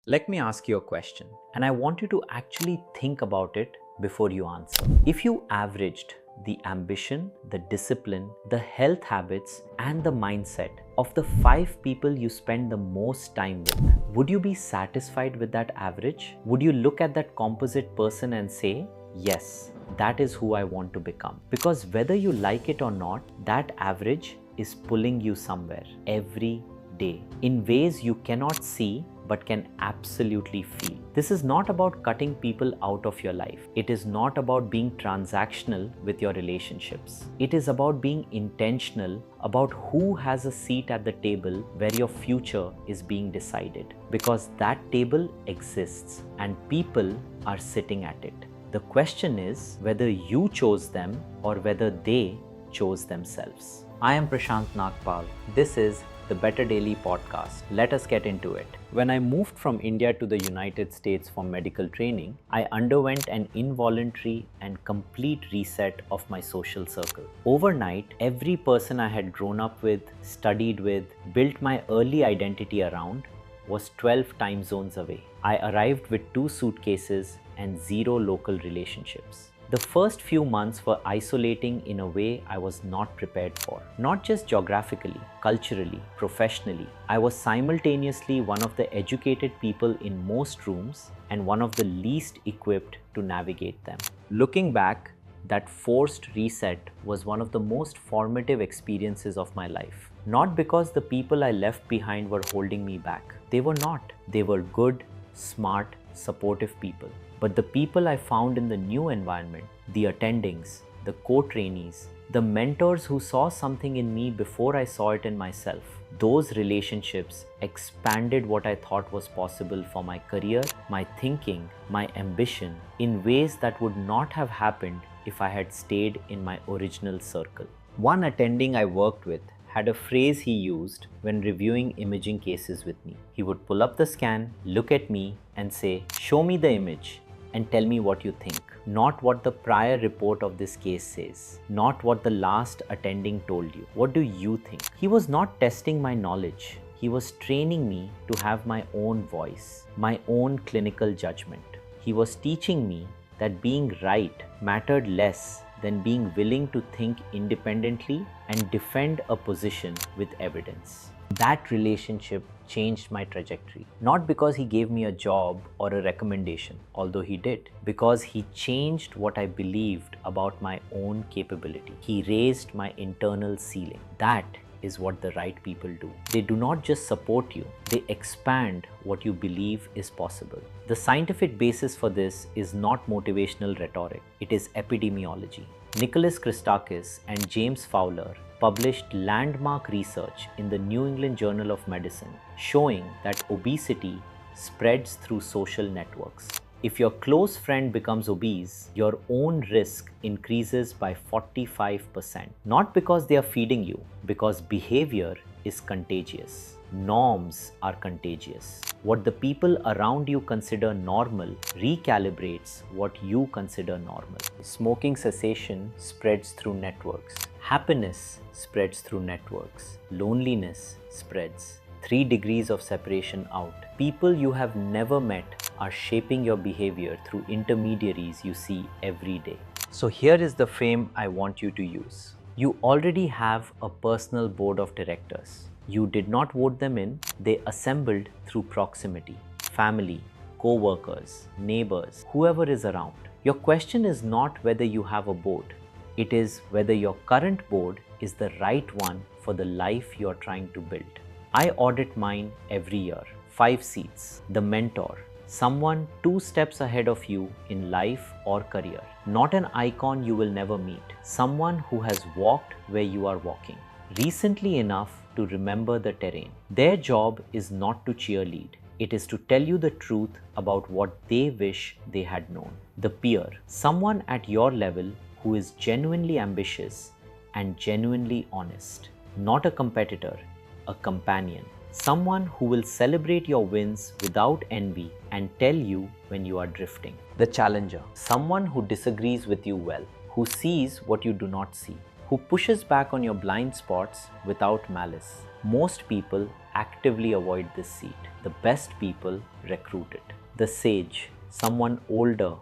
Let me ask you a question, and I want you to actually think about it before you answer. If you averaged the ambition, the discipline, the health habits, and the mindset of the 5 people you spend the most time with, would you be satisfied with that average? Would you look at that composite person and say, yes, that is who I want to become? Because whether you like it or not, that average is pulling you somewhere every day in ways you cannot see but can absolutely feel. This is not about cutting people out of your life. It is not about being transactional with your relationships. It is about being intentional about who has a seat at the table where your future is being decided. Because that table exists and people are sitting at it. The question is whether you chose them or whether they chose themselves. I am Prashant Nagpal. This is the Better Daily podcast. Let us get into it. When I moved from India to the United States for medical training, I underwent an involuntary and complete reset of my social circle. Overnight, every person I had grown up with, studied with, built my early identity around was 12 time zones away. I arrived with 2 suitcases and 0 local relationships. The first few months were isolating in a way I was not prepared for. Not just geographically, culturally, professionally. I was simultaneously one of the educated people in most rooms and one of the least equipped to navigate them. Looking back, that forced reset was one of the most formative experiences of my life. Not because the people I left behind were holding me back. They were not. They were good, smart, supportive people. But the people I found in the new environment, the attendings, the co-trainees, the mentors who saw something in me before I saw it in myself, those relationships expanded what I thought was possible for my career, my thinking, my ambition in ways that would not have happened if I had stayed in my original circle. One attending I worked with had a phrase he used when reviewing imaging cases with me. He would pull up the scan, look at me and say, "Show me the image and tell me what you think." Not what the prior report of this case says, not what the last attending told you. What do you think? He was not testing my knowledge. He was training me to have my own voice, my own clinical judgment. He was teaching me that being right mattered less than being willing to think independently and defend a position with evidence. That relationship changed my trajectory. Not because he gave me a job or a recommendation, although he did, because he changed what I believed about my own capability. He raised my internal ceiling. That is what the right people do. They do not just support you, they expand what you believe is possible. The scientific basis for this is not motivational rhetoric, it is epidemiology. Nicholas Christakis and James Fowler published landmark research in the New England Journal of Medicine showing that obesity spreads through social networks. If your close friend becomes obese, your own risk increases by 45%. Not because they are feeding you, because behavior is contagious. Norms are contagious. What the people around you consider normal recalibrates what you consider normal. Smoking cessation spreads through networks. Happiness spreads through networks. Loneliness spreads. 3 degrees of separation out. People you have never met are shaping your behavior through intermediaries you see every day. So here is the frame I want you to use. You already have a personal board of directors. You did not vote them in, they assembled through proximity, family, co-workers, neighbors, whoever is around. Your question is not whether you have a board. It is whether your current board is the right one for the life you are trying to build. I audit mine every year. 5 seats. The mentor. Someone 2 steps ahead of you in life or career. Not an icon you will never meet. Someone who has walked where you are walking. Recently enough to remember the terrain. Their job is not to cheerlead. It is to tell you the truth about what they wish they had known. The peer. Someone at your level who is genuinely ambitious and genuinely honest. Not a competitor, a companion. Someone who will celebrate your wins without envy and tell you when you are drifting. The challenger. Someone who disagrees with you well, who sees what you do not see, who pushes back on your blind spots without malice. Most people actively avoid this seat. The best people recruit it. The sage, someone older,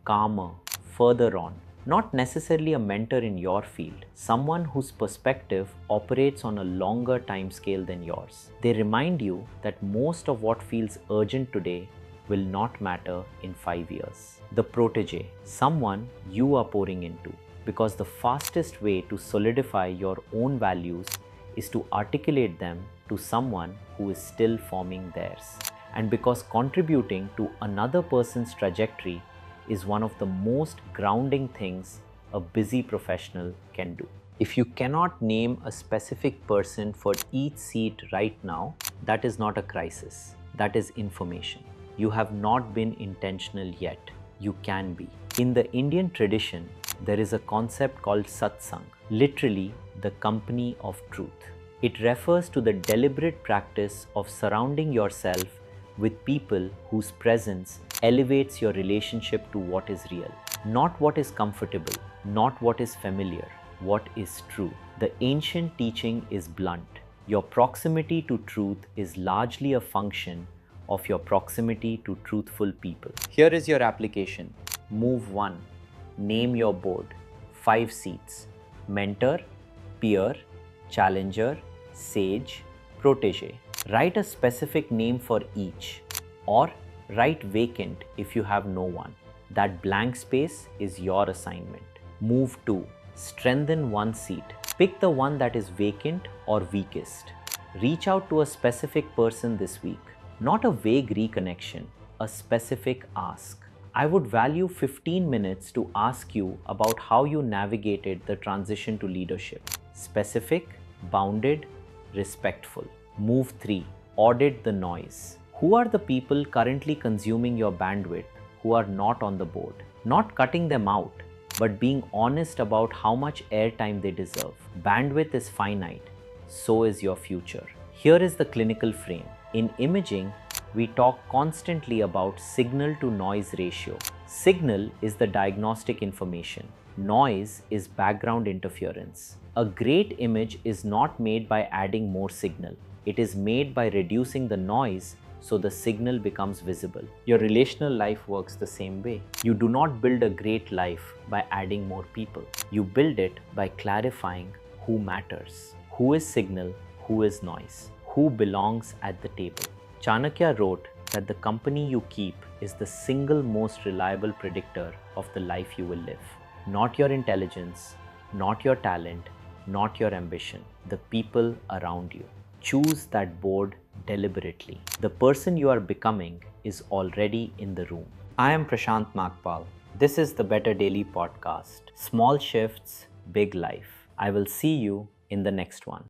calmer, further on. Not necessarily a mentor in your field, someone whose perspective operates on a longer time scale than yours. They remind you that most of what feels urgent today will not matter in 5 years. The protege, someone you are pouring into, because the fastest way to solidify your own values is to articulate them to someone who is still forming theirs. And because contributing to another person's trajectory is one of the most grounding things a busy professional can do. If you cannot name a specific person for each seat right now, that is not a crisis. That is information. You have not been intentional yet. You can be. In the Indian tradition, there is a concept called satsang, literally the company of truth. It refers to the deliberate practice of surrounding yourself with people whose presence elevates your relationship to what is real. Not what is comfortable, not what is familiar, what is true. The ancient teaching is blunt. Your proximity to truth is largely a function of your proximity to truthful people. Here is your application. Move 1. Name your board. 5 seats. Mentor, peer, challenger, sage, protege. Write a specific name for each, or write vacant if you have no one. That blank space is your assignment. Move 2. Strengthen one seat. Pick the one that is vacant or weakest. Reach out to a specific person this week. Not a vague reconnection, a specific ask. I would value 15 minutes to ask you about how you navigated the transition to leadership. Specific, bounded, respectful. Move 3. Audit the noise. Who are the people currently consuming your bandwidth who are not on the board? Not cutting them out, but being honest about how much airtime they deserve. Bandwidth is finite, so is your future. Here is the clinical frame. In imaging, we talk constantly about signal to noise ratio. Signal is the diagnostic information. Noise is background interference. A great image is not made by adding more signal. It is made by reducing the noise so the signal becomes visible. Your relational life works the same way. You do not build a great life by adding more people. You build it by clarifying who matters, who is signal, who is noise, who belongs at the table. Chanakya wrote that the company you keep is the single most reliable predictor of the life you will live. Not your intelligence, not your talent, not your ambition, the people around you. Choose that board deliberately. The person you are becoming is already in the room. I am Prashant Nagpal. This is the Better Daily Podcast. Small shifts, big life. I will see you in the next one.